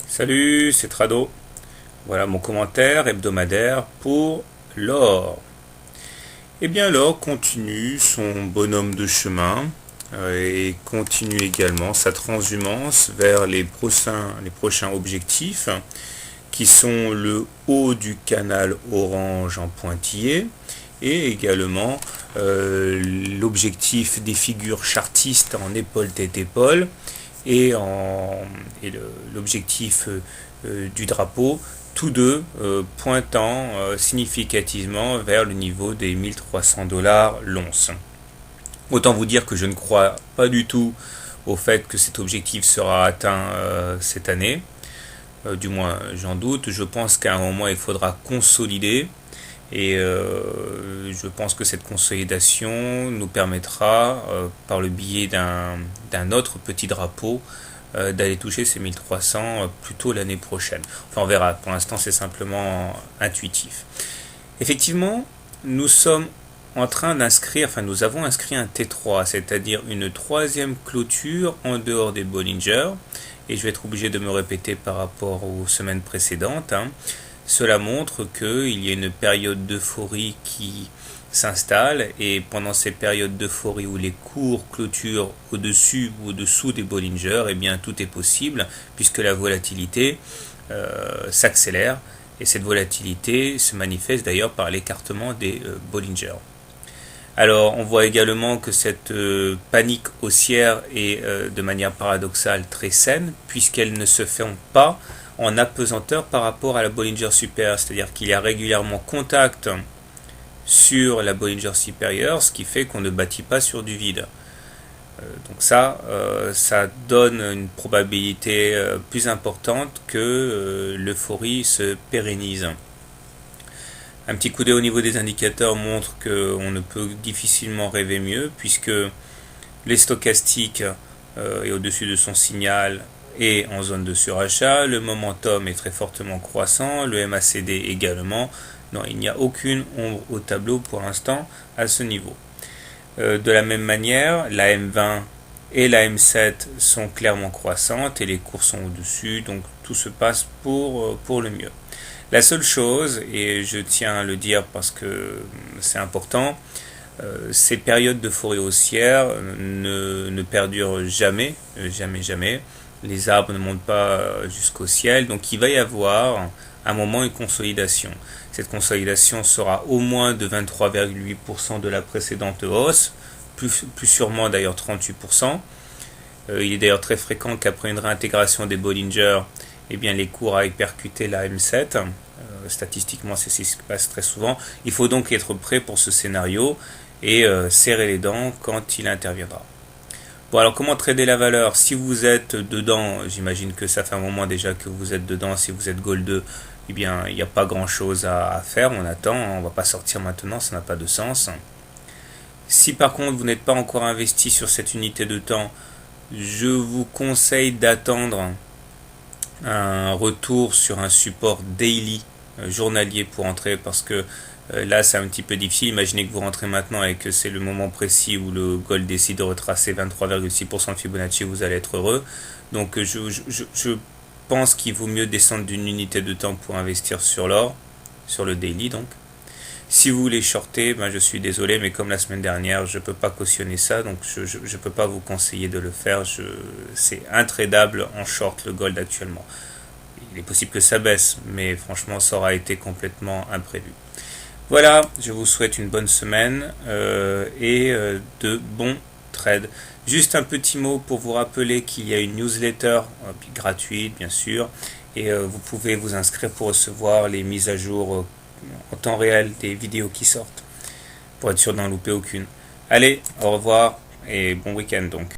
Salut, c'est Trado. Voilà mon commentaire hebdomadaire pour l'or. Eh bien, l'or continue son bonhomme de chemin et continue également sa transhumance vers les prochains objectifs qui sont le haut du canal orange en pointillé et également l'objectif des figures chartistes en épaule-tête-épaule et l'objectif du drapeau, tous deux pointant significativement vers le niveau des 1300$ l'once. Autant vous dire que je ne crois pas du tout au fait que cet objectif sera atteint cette année. Du moins, j'en doute. Je pense qu'à un moment, il faudra consolider. Et je pense que cette consolidation nous permettra, par le biais d'un autre petit drapeau, d'aller toucher ces 1300 plutôt l'année prochaine. Enfin, on verra. Pour l'instant, c'est simplement intuitif. Effectivement, nous sommes en train d'inscrire, enfin nous avons inscrit un T3, c'est-à-dire une troisième clôture en dehors des Bollinger. Et je vais être obligé de me répéter par rapport aux semaines précédentes. Cela montre qu'il y a une période d'euphorie qui s'installe et pendant ces périodes d'euphorie où les cours clôturent au-dessus ou au-dessous des Bollinger, eh bien tout est possible puisque la volatilité s'accélère et cette volatilité se manifeste d'ailleurs par l'écartement des Bollinger. Alors on voit également que cette panique haussière est de manière paradoxale très saine puisqu'elle ne se fait pas en apesanteur par rapport à la Bollinger supérieure, c'est-à-dire qu'il y a régulièrement contact sur la Bollinger supérieure, ce qui fait qu'on ne bâtit pas sur du vide. Donc ça donne une probabilité plus importante que l'euphorie se pérennise. Un petit coup d'œil au niveau des indicateurs montre qu'on ne peut difficilement rêver mieux, puisque les stochastiques est au-dessus de son signal et en zone de surachat, le momentum est très fortement croissant, le MACD également. Non, il n'y a aucune ombre au tableau pour l'instant à ce niveau. De la même manière, la M20 et la M7 sont clairement croissantes et les cours sont au-dessus, donc tout se passe pour le mieux. La seule chose, et je tiens à le dire parce que c'est important, ces périodes d'euphorie haussière ne perdurent jamais. Les arbres ne montent pas jusqu'au ciel, donc il va y avoir à un moment une consolidation. Cette consolidation sera au moins de 23,8% de la précédente hausse, plus sûrement d'ailleurs 38%. Il est d'ailleurs très fréquent qu'après une réintégration des Bollinger, eh bien, les cours aillent percuter la M7. Statistiquement, c'est ce qui se passe très souvent. Il faut donc être prêt pour ce scénario et serrer les dents quand il interviendra. Bon, alors comment trader la valeur? Si vous êtes dedans, j'imagine que ça fait un moment déjà que vous êtes dedans. Si vous êtes Gold 2, eh bien, il n'y a pas grand-chose à faire. On attend, on ne va pas sortir maintenant, ça n'a pas de sens. Si par contre vous n'êtes pas encore investi sur cette unité de temps, je vous conseille d'attendre un retour sur un support daily, journalier pour entrer, parce que là c'est un petit peu difficile. Imaginez que vous rentrez maintenant et que c'est le moment précis où le gold décide de retracer 23,6% de Fibonacci, vous allez être heureux. Donc je pense qu'il vaut mieux descendre d'une unité de temps pour investir sur l'or, sur le daily donc. Si vous voulez shorter, ben je suis désolé, mais comme la semaine dernière, je ne peux pas cautionner ça, donc je ne peux pas vous conseiller de le faire. C'est intradable en short le gold actuellement. Il est possible que ça baisse, mais franchement, ça aura été complètement imprévu. Voilà, je vous souhaite une bonne semaine et de bons trades. Juste un petit mot pour vous rappeler qu'il y a une newsletter gratuite, bien sûr, et vous pouvez vous inscrire pour recevoir les mises à jour en temps réel des vidéos qui sortent, pour être sûr d'en louper aucune. Allez, au revoir et bon week-end donc.